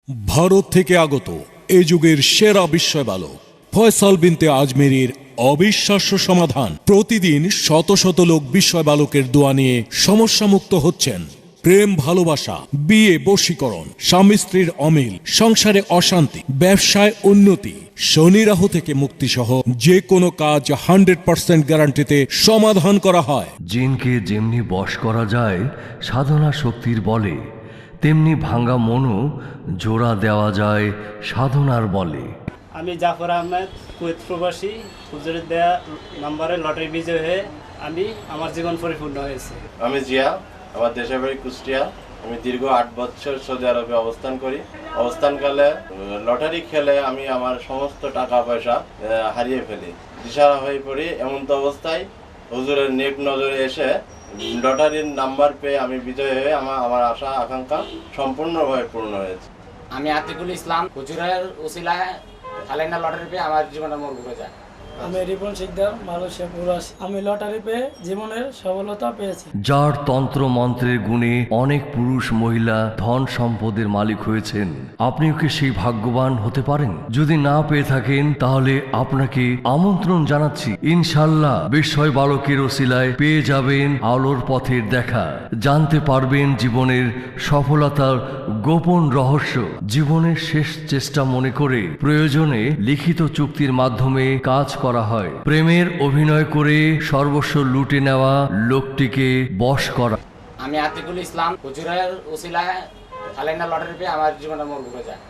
ভারত থেকে আগত এ যুগের সেরা বিস্ময় বালক ফয়সাল বিনতে আজমেরীর অবিশ্বাস্য সমাধান। প্রতিদিন শত শত লোক বিস্ময় বালকের দোয়া নিয়ে সমস্যামুক্ত হচ্ছেন। প্রেম, ভালোবাসা, বিয়ে, বশীকরণ, স্বামী স্ত্রীর অমিল, সংসারে অশান্তি, ব্যবসায় উন্নতি, শনি রাহু থেকে মুক্তিসহ যে কোনো কাজ 100% গ্যারান্টিতে সমাধান করা হয়। জিনকে যেমনি বশ করা যায় সাধনা শক্তির বলে, তেমনি ভাঙ্গা মনও জোড়া দেওয়া যায় সাধনার বলে। আমি জাফর আহমেদ, কুয়েত প্রবাসী। হুজুরের দেয়া নাম্বারে লটারি বিজয় হয়ে আমার জীবন পরিপূর্ণ হয়েছে। আমি জিয়া, আমার দেশের বাড়ি কুষ্টিয়া। আমি দীর্ঘ 8 বছর সৌদি আরবে অবস্থান করি। অবস্থানকালে লটারি খেলে আমি আমার সমস্ত টাকা পয়সা হারিয়ে ফেলি, দিশাহারা হয়ে পড়ি। এমন তো অবস্থায় হুজুরের নেক নজরে এসে লটারির নাম্বার পেয়ে আমি বিজয় হয়ে আমার আশা আকাঙ্ক্ষা সম্পূর্ণভাবে পূর্ণ হয়েছে। আমি আতিকুল ইসলাম, হুজুরের উসিলায় খালেনা লটারি পেয়ে আমার জীবনের মোড় ঘুরে যায়। আমি রিপন শিকদার, মালয়েশিয়া প্রবাসী। আমি লটারি পেয়ে জীবনের সফলতা পেয়েছি। যার তন্ত্র মন্ত্রের গুণে অনেক পুরুষ মহিলা ধন সম্পদের মালিক হয়েছেন, আপনিও কি সেই ভাগ্যবান হতে পারেন? যদি না পেয়ে থাকেন তাহলে আপনাকে আমন্ত্রণ জানাচ্ছি, ইনশাল্লাহ বিস্ময় বালকের ওসিলায় পেয়ে যাবেন আলোর পথের দেখা, জানতে পারবেন জীবনের সফলতার গোপন রহস্য। জীবনের শেষ চেষ্টা মনে করে প্রয়োজনে লিখিত চুক্তির মাধ্যমে কাজ করা হয়। প্রেমের অভিনয় করে সর্বস্ব লুটে নেওয়া লোকটিকে বশ করা। আমি আতিকুল ইসলাম, হুজুরের উসিলায় খালেনা লটারি পেয়ে আমার জীবনের মোড় ঘুরে যায়।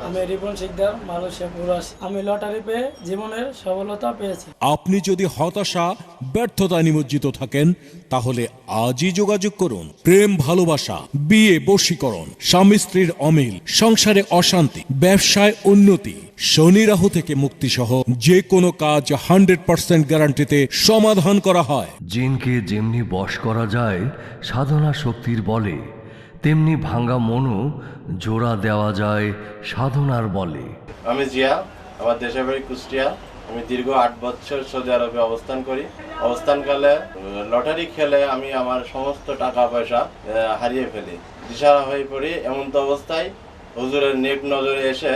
আমি রিপন শিকদার, মালয়েশিয়া প্রবাসী। আমি লটারি পেয়ে জীবনের সফলতা পেয়েছি। আপনি যদি হতাশা, ব্যর্থতায় নিমজ্জিত থাকেন তাহলে আজই যোগাযোগ করুন। প্রেম, ভালোবাসা, বিয়ে, বশীকরণ, স্বামী স্ত্রীর অমিল, সংসারে অশান্তি, ব্যবসায় উন্নতি, শনি রাহু থেকে মুক্তিসহ যে কোনো কাজ 100% গ্যারান্টিতে সমাধান করা হয়। জিনকে যেমনি বশ করা যায় সাধনা শক্তির বলে, তেমনি ভাঙ্গা মনও জোড়া দেওয়া যায় সাধনার বলে। আমি জিয়া, আমার দেশের বাড়ি কুষ্টিয়া। আমি দীর্ঘ 8 বছর সৌদি আরবে অবস্থান করি। অবস্থানকালে লটারি খেলে আমি আমার সমস্ত টাকা পয়সা হারিয়ে ফেলি, দিশাহারা হয়ে পড়ি। এমন তো অবস্থায় হুজুরের নেক নজরে এসে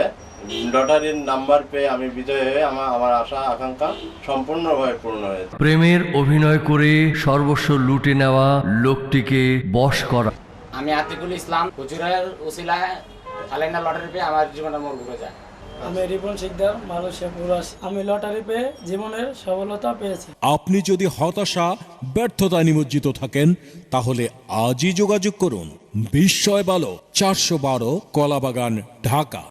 লটারির নাম্বার পেয়ে আমি বিজয় হয়ে আমার আশা আকাঙ্ক্ষা সম্পূর্ণভাবে পূর্ণ হয়েছে। প্রেমের অভিনয় করে সর্বস্ব লুটে নেওয়া লোকটিকে বশ করা। আমি আতিকুল ইসলাম, হুজুরের উসিলায় খালেনা লটারি পেয়ে আমার জীবনের মোড় ঘুরে যায়। আমি রিপন শিকদার, মালয়েশিয়া প্রবাসী। আমি লটারি পেয়ে জীবনের সফলতা পেয়েছি। আপনি যদি হতাশা, ব্যর্থতায় নিমজ্জিত থাকেন তাহলে আজই যোগাযোগ করুন। বিস্ময় বালক, 412 কলাবাগান, ঢাকা।